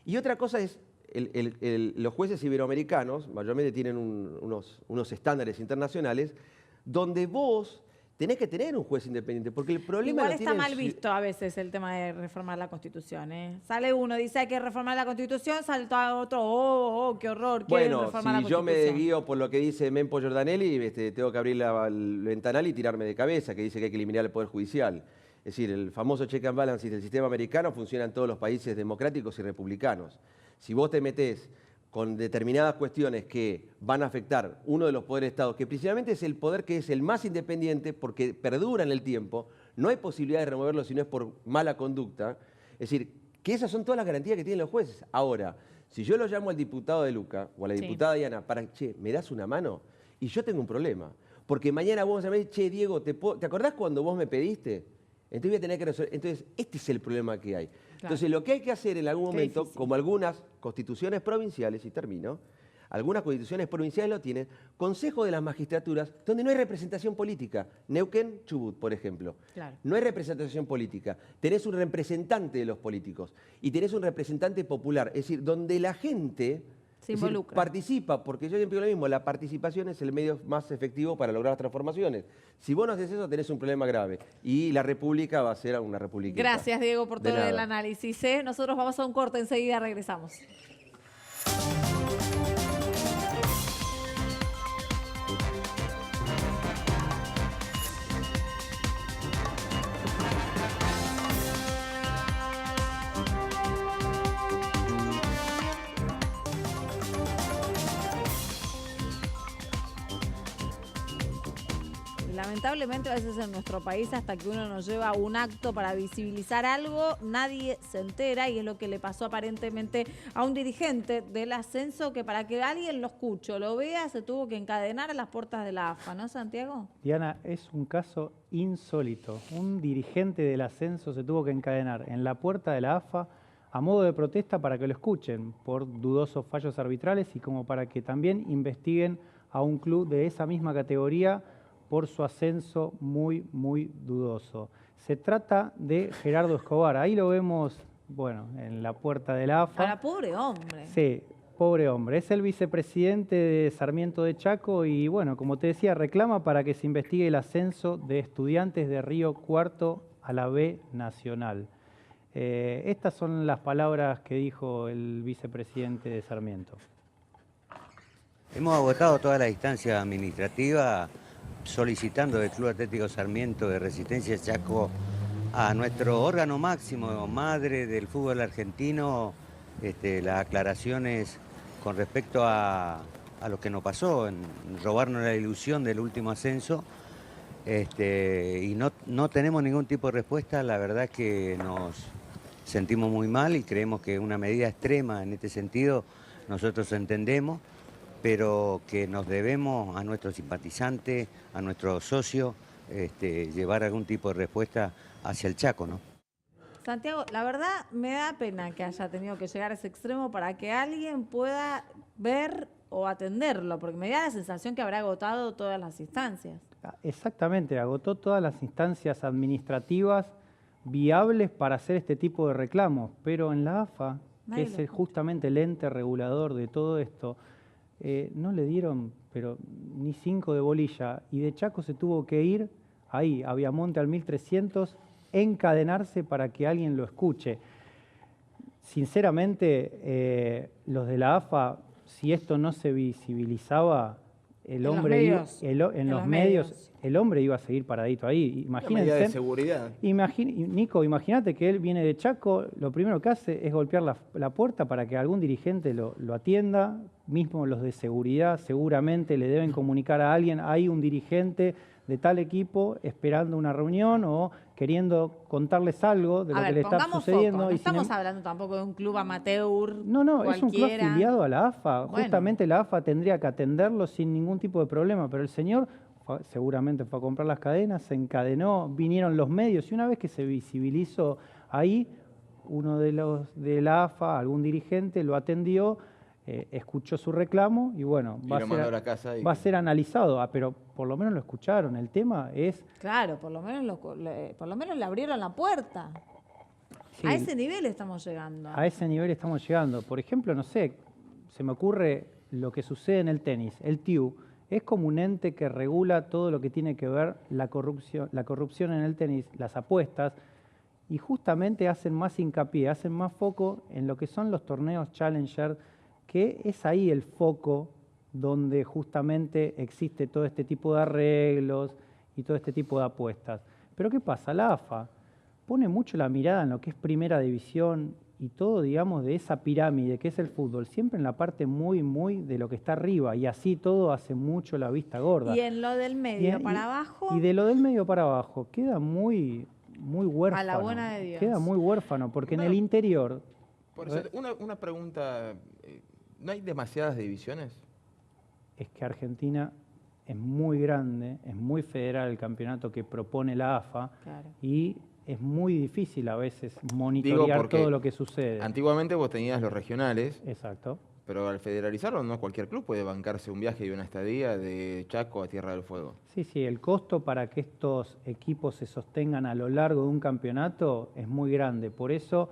Y otra cosa es, los jueces iberoamericanos mayormente tienen unos estándares internacionales donde vos tenés que tener un juez independiente, porque el problema Igual lo está tienen mal visto a veces el tema de reformar la Constitución. Sale uno, dice hay que reformar la Constitución, sale todo otro, qué horror, quieren Bueno, reformar si la yo me Constitución. guío por lo que dice Mempo Giordanelli, tengo que abrir el ventanal y tirarme de cabeza, que dice que hay que eliminar el Poder Judicial. Es decir, el famoso check and balance del sistema americano funciona en todos los países democráticos y republicanos. Si vos te metés con determinadas cuestiones que van a afectar uno de los poderes de Estado, que principalmente es el poder que es el más independiente porque perdura en el tiempo, no hay posibilidad de removerlo si no es por mala conducta. Es decir, que esas son todas las garantías que tienen los jueces. Ahora, si yo lo llamo al diputado de Luca o a la diputada Diana para, che, ¿me das una mano? Y yo tengo un problema. Porque mañana vos me decís, che, Diego, ¿te acordás cuando vos me pediste? Entonces voy a tener que resolver. Entonces, este es el problema que hay. Claro. Entonces, lo que hay que hacer en algún momento, difícil. como algunas constituciones provinciales, y termino, algunas constituciones provinciales lo tienen, Consejo de las Magistraturas, donde no hay representación política. Neuquén, Chubut, por ejemplo. Claro. No hay representación política. Tenés un representante de los políticos y tenés un representante popular. Es decir, donde la gente Se es decir, involucra. participa, porque yo siempre digo lo mismo, la participación es el medio más efectivo para lograr las transformaciones. Si vos no haces eso, tenés un problema grave. Y la República va a ser una república. Gracias, Diego, por De todo el nada. análisis. Nosotros vamos a un corte, enseguida regresamos. Lamentablemente a veces en nuestro país hasta que uno nos lleva a un acto para visibilizar algo, nadie se entera y es lo que le pasó aparentemente a un dirigente del ascenso que para que alguien lo escuche o lo vea se tuvo que encadenar a las puertas de la AFA, ¿no, Santiago? Diana, es un caso insólito. Un dirigente del ascenso se tuvo que encadenar en la puerta de la AFA a modo de protesta para que lo escuchen por dudosos fallos arbitrales y como para que también investiguen a un club de esa misma categoría por su ascenso muy, muy dudoso. Se trata de Gerardo Escobar. Ahí lo vemos, bueno, en la puerta de la AFA. Para pobre hombre. Sí, pobre hombre. Es el vicepresidente de Sarmiento de Chaco y, bueno, como te decía, reclama para que se investigue el ascenso de estudiantes de Río Cuarto a la B Nacional. Estas son las palabras que dijo el vicepresidente de Sarmiento. Hemos agotado toda la instancia administrativa solicitando del Club Atlético Sarmiento de Resistencia Chaco a nuestro órgano máximo, madre del fútbol argentino, las aclaraciones con respecto a lo que nos pasó, en robarnos la ilusión del último ascenso, y no tenemos ningún tipo de respuesta. La verdad es que nos sentimos muy mal y creemos que una medida extrema en este sentido nosotros entendemos, pero que nos debemos a nuestros simpatizantes, a nuestros socios, llevar algún tipo de respuesta hacia el Chaco, ¿no? Santiago, la verdad me da pena que haya tenido que llegar a ese extremo para que alguien pueda ver o atenderlo, porque me da la sensación que habrá agotado todas las instancias. Exactamente, agotó todas las instancias administrativas viables para hacer este tipo de reclamos, pero en la AFA, Nadie que lo es justamente el ente regulador de todo esto, no le dieron pero ni 5 de bolilla y de Chaco se tuvo que ir ahí, a Viamonte al 1300, encadenarse para que alguien lo escuche. Sinceramente, los de la AFA, si esto no se visibilizaba, el hombre iba a seguir paradito ahí. Imagínense. Medida de seguridad. Nico, imagínate que él viene de Chaco, lo primero que hace es golpear la puerta para que algún dirigente lo atienda, mismo los de seguridad seguramente le deben comunicar a alguien, hay un dirigente de tal equipo esperando una reunión o queriendo contarles algo de lo que le está sucediendo. No y estamos hablando tampoco de un club amateur. No, cualquiera. Es un club afiliado a la AFA. Bueno. Justamente la AFA tendría que atenderlo sin ningún tipo de problema, pero el señor seguramente fue a comprar las cadenas, se encadenó, vinieron los medios y una vez que se visibilizó ahí, uno de los de la AFA, algún dirigente, lo atendió, escuchó su reclamo y bueno, va a ser analizado, pero por lo menos lo escucharon. El tema es... Claro, por lo menos le abrieron la puerta. Sí, a ese nivel estamos llegando. A ese nivel estamos llegando. Por ejemplo, no sé, se me ocurre lo que sucede en el tenis. El TIU Es como un ente que regula todo lo que tiene que ver la corrupción en el tenis, las apuestas, y justamente hacen más hincapié, hacen más foco en lo que son los torneos Challenger, que es ahí el foco donde justamente existe todo este tipo de arreglos y todo este tipo de apuestas. Pero ¿qué pasa? La AFA pone mucho la mirada en lo que es primera división y todo, digamos, de esa pirámide que es el fútbol, siempre en la parte muy, muy de lo que está arriba, y así todo hace mucho la vista gorda. Y en lo del medio para abajo. Y de lo del medio para abajo queda muy huérfano. A la buena de Dios. Queda muy huérfano, porque en el interior... Por eso, una pregunta, ¿no hay demasiadas divisiones? Es que Argentina es muy grande, es muy federal el campeonato que propone la AFA, Claro. y es muy difícil a veces monitorear todo lo que sucede. Antiguamente vos tenías los regionales, Exacto. pero al federalizarlo no cualquier club puede bancarse un viaje y una estadía de Chaco a Tierra del Fuego. Sí, el costo para que estos equipos se sostengan a lo largo de un campeonato es muy grande. Por eso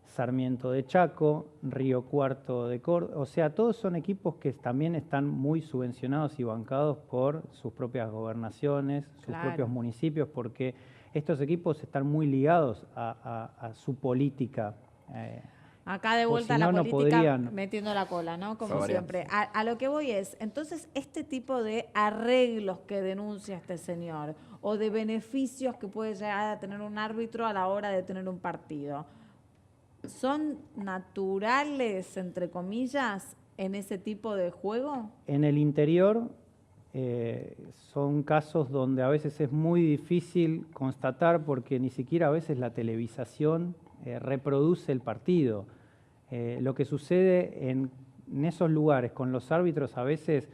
Sarmiento de Chaco, Río Cuarto de Córdoba, o sea, todos son equipos que también están muy subvencionados y bancados por sus propias gobernaciones, sus Claro. propios municipios, porque estos equipos están muy ligados a su política. Acá de O vuelta si la no, no política podrían. metiendo la cola, ¿no? Como Varias. siempre. A lo que voy es, entonces, este tipo de arreglos que denuncia este señor o de beneficios que puede llegar a tener un árbitro a la hora de tener un partido, ¿son naturales, entre comillas, en ese tipo de juego? En el interior son casos donde a veces es muy difícil constatar porque ni siquiera a veces la televisación reproduce el partido. Lo que sucede en esos lugares con los árbitros a veces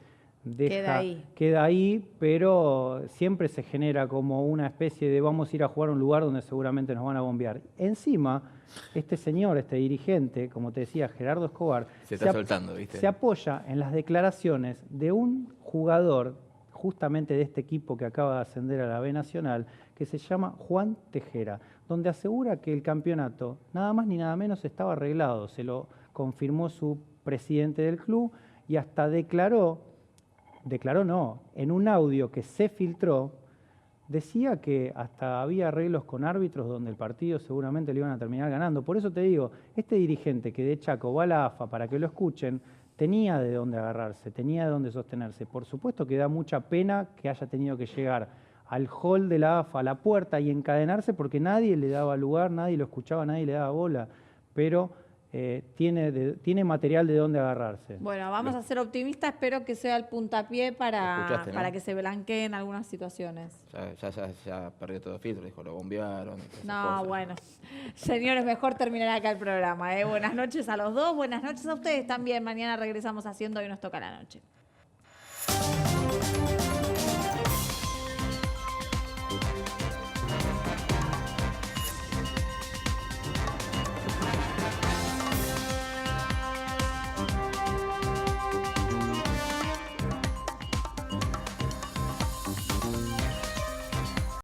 queda ahí, pero siempre se genera como una especie de vamos a ir a jugar a un lugar donde seguramente nos van a bombear. Encima, este señor, este dirigente, como te decía, Gerardo Escobar, Se está soltando, ¿viste? se apoya en las declaraciones de un jugador justamente de este equipo que acaba de ascender a la B Nacional, que se llama Juan Tejera, donde asegura que el campeonato nada más ni nada menos estaba arreglado. Se lo confirmó su presidente del club y hasta declaró no, en un audio que se filtró, decía que hasta había arreglos con árbitros donde el partido seguramente le iban a terminar ganando. Por eso te digo, este dirigente que de Chaco va a la AFA para que lo escuchen, tenía de dónde agarrarse, tenía de dónde sostenerse. Por supuesto que da mucha pena que haya tenido que llegar al hall de la AFA, a la puerta y encadenarse porque nadie le daba lugar, nadie lo escuchaba, nadie le daba bola. Pero tiene material de dónde agarrarse. Bueno, vamos a ser optimistas, espero que sea el puntapié para ¿no? que se blanqueen algunas situaciones. Ya perdió todo filtro, dijo, lo bombearon. esas No, cosas. bueno. Señores, mejor terminar acá el programa. Buenas noches a los dos, buenas noches a ustedes también. Mañana regresamos haciendo Hoy Nos Toca la Noche.